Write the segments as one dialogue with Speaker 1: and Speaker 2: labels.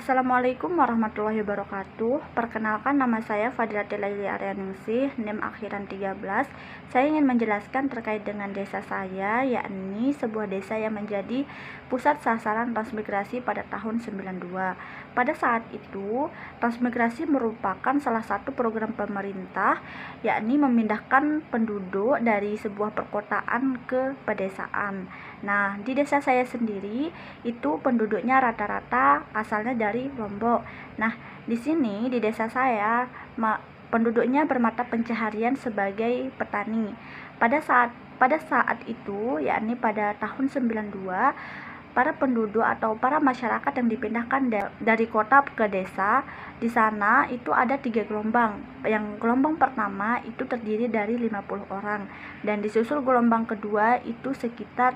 Speaker 1: Assalamualaikum warahmatullahi wabarakatuh. Perkenalkan, nama saya Fadilatil Laili Aryaningsih, NIM akhiran 13. Saya ingin menjelaskan terkait dengan desa saya, yakni sebuah desa yang menjadi pusat sasaran transmigrasi pada tahun 92. Pada saat itu, transmigrasi merupakan salah satu program pemerintah, yakni memindahkan penduduk dari sebuah perkotaan ke pedesaan. Nah, di desa saya sendiri itu penduduknya rata-rata asalnya dari Lombok. Nah, di sini di desa saya penduduknya bermata pencaharian sebagai petani. Pada saat itu, yakni pada tahun 92, para penduduk atau para masyarakat yang dipindahkan dari kota ke desa, di sana itu ada 3 gelombang. Yang gelombang pertama itu terdiri dari 50 orang, dan disusul gelombang kedua itu sekitar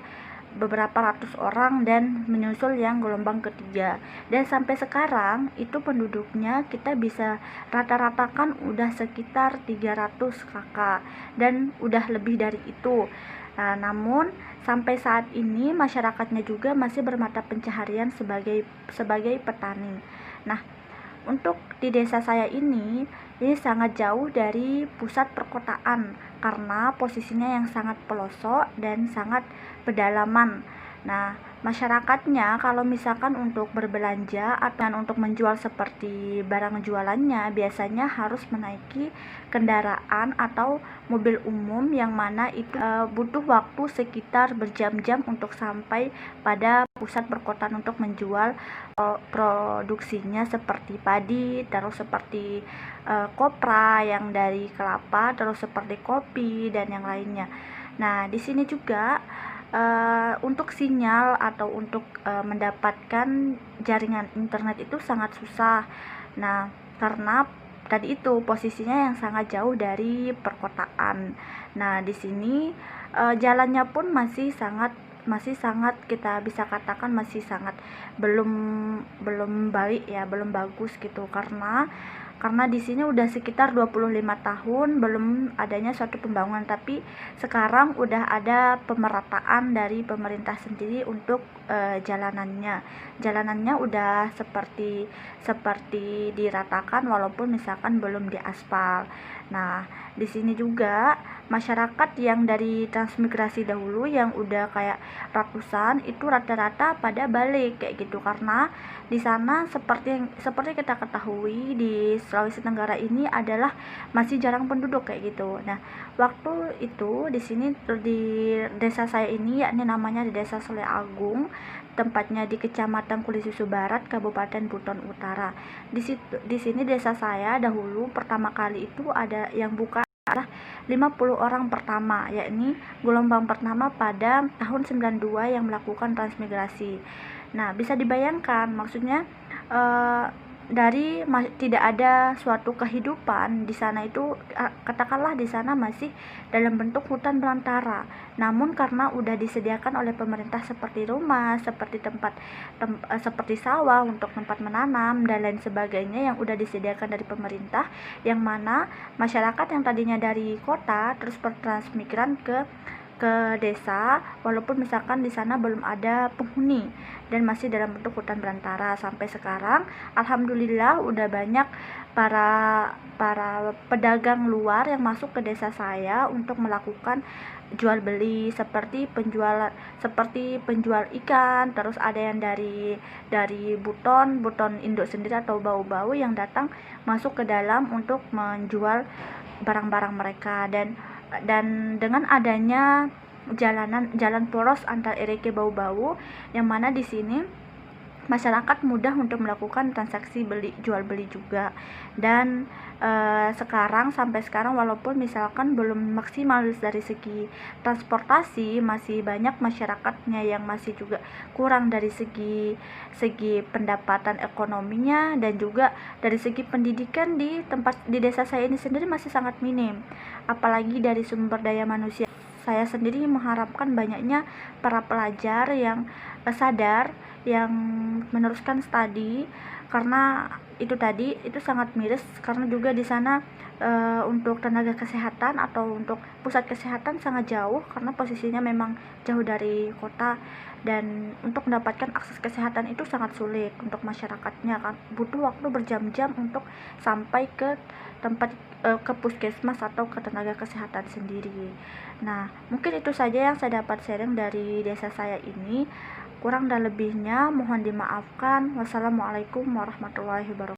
Speaker 1: beberapa ratus orang, dan menyusul yang gelombang ketiga. Dan sampai sekarang itu penduduknya kita bisa rata-ratakan udah sekitar 300 kakak, dan udah lebih dari itu. Nah, namun sampai saat ini masyarakatnya juga masih bermata pencaharian sebagai petani. Nah, untuk di desa saya ini sangat jauh dari pusat perkotaan karena posisinya yang sangat pelosok dan sangat pedalaman. Nah, masyarakatnya kalau misalkan untuk berbelanja atau untuk menjual seperti barang jualannya, biasanya harus menaiki kendaraan atau mobil umum yang mana itu butuh waktu sekitar berjam-jam untuk sampai pada pusat perkotaan untuk menjual produksinya seperti padi, terus seperti kopra yang dari kelapa, terus seperti kopi dan yang lainnya. Nah, di sini juga untuk sinyal atau untuk mendapatkan jaringan internet itu sangat susah. Nah, karena tadi itu posisinya yang sangat jauh dari perkotaan. Nah, di sini jalannya pun masih sangat kita bisa katakan masih sangat belum baik ya, belum bagus gitu, karena di sini udah sekitar 25 tahun belum adanya suatu pembangunan, tapi sekarang udah ada pemerataan dari pemerintah sendiri untuk jalanannya udah seperti diratakan walaupun misalkan belum diaspal. Nah, di sini juga masyarakat yang dari transmigrasi dahulu yang udah kayak ratusan itu rata-rata pada balik kayak gitu, karena di sana seperti kita ketahui di Sulawesi Tenggara ini adalah masih jarang penduduk kayak gitu. Nah, waktu itu di sini di desa saya ini, yakni namanya di Desa Sule Agung, tempatnya di Kecamatan Kulisusu Barat, Kabupaten Buton Utara. Di sini desa saya dahulu pertama kali itu ada yang buka adalah 50 orang pertama, yakni gelombang pertama pada tahun 92 yang melakukan transmigrasi. Nah, bisa dibayangkan maksudnya tidak ada suatu kehidupan di sana itu, katakanlah di sana masih dalam bentuk hutan belantara. Namun karena udah disediakan oleh pemerintah seperti rumah, seperti seperti sawah untuk tempat menanam dan lain sebagainya yang udah disediakan dari pemerintah, yang mana masyarakat yang tadinya dari kota terus bertransmigran ke desa walaupun misalkan di sana belum ada penghuni dan masih dalam bentuk hutan belantara. Sampai sekarang alhamdulillah udah banyak para pedagang luar yang masuk ke desa saya untuk melakukan jual beli seperti penjual ikan, terus ada yang dari buton induk sendiri atau bau-bau yang datang masuk ke dalam untuk menjual barang-barang mereka. Dan dengan adanya jalan poros antar Ereke Bau-Bau, yang mana di sini masyarakat mudah untuk melakukan transaksi jual beli juga. Dan sampai sekarang walaupun misalkan belum maksimal dari segi transportasi, masih banyak masyarakatnya yang masih juga kurang dari segi pendapatan ekonominya, dan juga dari segi pendidikan di desa saya ini sendiri masih sangat minim, apalagi dari sumber daya manusia saya sendiri mengharapkan banyaknya para pelajar yang sadar, yang meneruskan studi, karena itu sangat miris, karena juga di sana untuk tenaga kesehatan atau untuk pusat kesehatan sangat jauh, karena posisinya memang jauh dari kota, dan untuk mendapatkan akses kesehatan itu sangat sulit untuk masyarakatnya, kan butuh waktu berjam-jam untuk sampai ke tempat ke puskesmas atau ke tenaga kesehatan sendiri. Nah, mungkin itu saja yang saya dapat sharing dari desa saya ini. Kurang dan lebihnya mohon dimaafkan. Wassalamualaikum warahmatullahi wabarakatuh.